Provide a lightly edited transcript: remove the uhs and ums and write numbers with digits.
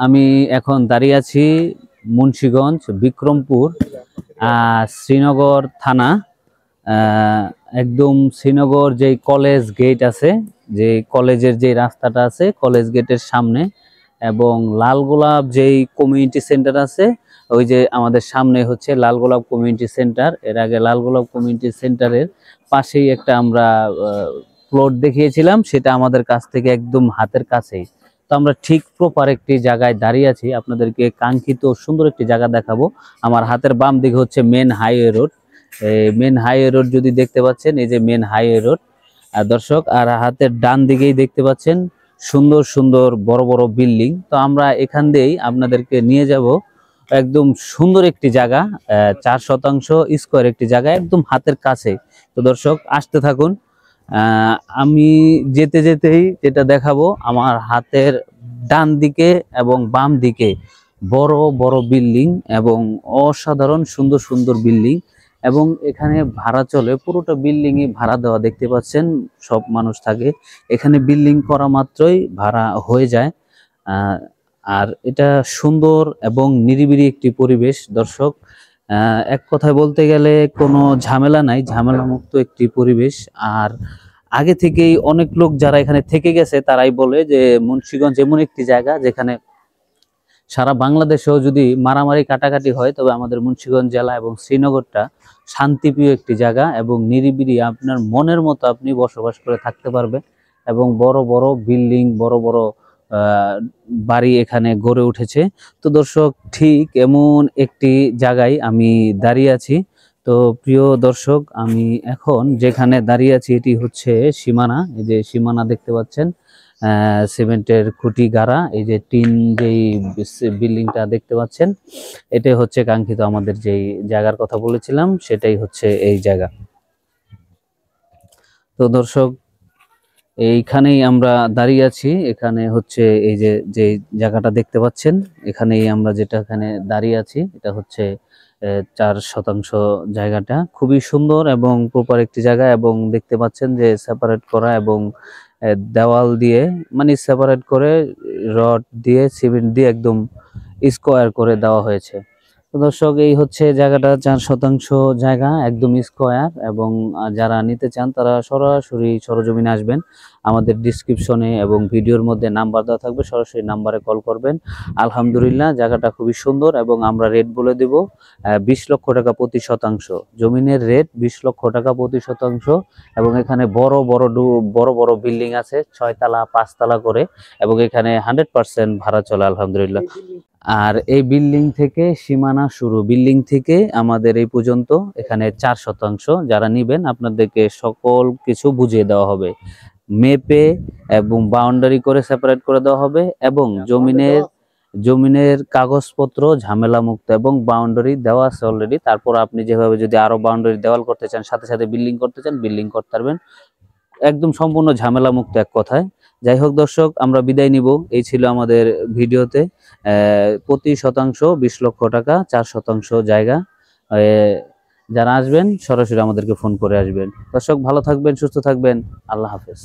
আমি এখন দাঁড়িয়ে আছি মুন্সিগঞ্জ বিক্রমপুর শ্রীনগর থানা। একদম শ্রীনগর যে কলেজ গেট আছে, যে কলেজের যে রাস্তাটা আছে কলেজ গেটের সামনে, এবং লাল গোলাপ যেই কমিউনিটি সেন্টার আছে ওই যে আমাদের সামনে হচ্ছে লাল গোলাপ কমিউনিটি সেন্টার। এর আগে লাল গোলাপ কমিউনিটি সেন্টারের পাশেই একটা আমরা প্লট দেখিয়েছিলাম, সেটা আমাদের কাছ থেকে একদম হাতের কাছেই। তো আমরা ঠিক প্রপার একটি জায়গায় দাঁড়িয়ে আছি, আপনাদেরকে কাঙ্ক্ষিত সুন্দর একটি জায়গা দেখাবো। আমার হাতের বাম দিকে হচ্ছে main highway road. Main highway road যদি দেখতে পাচ্ছেন, এই যে মেন হাইওয়ে রোড দর্শক। আর হাতের ডান দিকেই দেখতে পাচ্ছেন সুন্দর সুন্দর বড় বড় বিল্ডিং। তো আমরা এখান দিয়েই আপনাদেরকে নিয়ে যাব একদম সুন্দর একটি জায়গা, 4 শতাংশ স্কোয়ার একটি জায়গা, একদম হাতের কাছে। তো দর্শক আসতে থাকুন। আমি যেতে যেতেই যেটা দেখাবো, আমার হাতের ডান দিকে এবং বাম দিকে বড় বড় বিল্ডিং এবং অসাধারণ সুন্দর সুন্দর বিল্ডিং, এবং এখানে ভাড়া চলে, পুরোটা বিল্ডিংই ভাড়া দেওয়া। দেখতে পাচ্ছেন সব মানুষ থাকে এখানে, বিল্ডিং করা মাত্রই ভাড়া হয়ে যায়। আর এটা সুন্দর এবং নিরিবিলি একটি পরিবেশ দর্শক। এক কথায় বলতে গেলে কোনো ঝামেলা নাই, ঝামেলা মুক্ত একটি পরিবেশ। আর আগে থেকেই অনেক লোক যারা এখানে থেকে গেছে তারাই বলে যে মুন্সিগঞ্জ এমন একটি জায়গা যেখানে সারা বাংলাদেশেও যদি মারামারি কাটাকাটি হয়, তবে আমাদের মুন্সিগঞ্জ জেলা এবং শ্রীনগরটা শান্তিপ্রিয় একটি জায়গা এবং নিরিবিলি আপনার মনের মতো আপনি বসবাস করে থাকতে পারবেন। এবং বড় বড় বিল্ডিং, বড় বড় বাড়ি এখানে গড়ে উঠেছে। তো দর্শক ঠিক এমন একটি জায়গায় আমি দাঁড়িয়ে আছি। তো প্রিয় দর্শক, আমি এখন যেখানে দাঁড়িয়ে আছি এটি হচ্ছে সীমানা। এই যে সীমানা দেখতে পাচ্ছেন, সিমেন্টের খুঁটি গাড়া, এই যে টিন যেই বিল্ডিংটা দেখতে পাচ্ছেন, এটাই হচ্ছে কাঙ্ক্ষিত আমাদের যেই জায়গার কথা বলেছিলাম, সেটাই হচ্ছে এই জায়গা। তো দর্শক এইখানেই আমরা দাঁড়িয়ে আছি। এখানে হচ্ছে এই যে জায়গাটা দেখতে পাচ্ছেন, এখানেই আমরা এখানে দাঁড়িয়ে আছি, এটা হচ্ছে 4 শতাংশ জায়গাটা। খুবই সুন্দর এবং প্রপার একটি জায়গা, এবং দেখতে পাচ্ছেন যে সেপারেট করা এবং দেওয়াল দিয়ে, মানে সেপারেট করে রড দিয়ে সিমেন্ট দিয়ে একদম স্কোয়ার করে দেওয়া হয়েছে। তো দর্শক এই হচ্ছে জায়গাটা, 4 শতাংশ জায়গা একদম স্কোয়ার। এবং যারা নিতে চান তারা সরাসরি সরজমিনে আসবেন। আমাদের ডিসক্রিপশনে এবং ভিডিওর মধ্যে নাম্বার দেওয়া থাকবে, সরাসরি নাম্বারে কল করবেন। আলহামদুলিল্লাহ জায়গাটা খুবই সুন্দর, এবং আমরা রেট বলে দেব 20 লক্ষ টাকা প্রতি শতাংশ। জমিনের রেট 20 লক্ষ টাকা প্রতি শতাংশ। এবং এখানে বড় বড় বিল্ডিং আছে, 6 তলা 5 তলা করে, এবং এখানে 100% ভাড়া চলে আলহামদুলিল্লাহ। আর এই বিল্ডিং থেকে সীমানা শুরু, বিল্ডিং থেকে আমাদের এই পর্যন্ত এখানে 4 শতাংশ। যারা নিবেন আপনাদেরকে সকল কিছু বুঝিয়ে দেওয়া হবে, মেপে এবং বাউন্ডারি করে সেপারেট করে দেওয়া হবে, এবং জমিনের কাগজপত্র ঝামেলা মুক্ত, এবং বাউন্ডারি দেওয়া আছে অলরেডি। তারপর আপনি যেভাবে যদি আরো বাউন্ডারি দেওয়াল করতে চান, সাথে সাথে বিল্ডিং করতে চান, বিল্ডিং করতে পারবেন, একদম সম্পূর্ণ ঝামেলা মুক্ত এক কথায়। যাই হোক দর্শক, আমরা বিদায় নিব। এই ছিল আমাদের ভিডিওতে প্রতি শতাংশ 20 লক্ষ টাকা, 4 শতাংশ জায়গা। যারা আসবেন সরাসরি আমাদেরকে ফোন করে আসবেন। দর্শক ভালো থাকবেন, সুস্থ থাকবেন, আল্লাহ হাফেজ।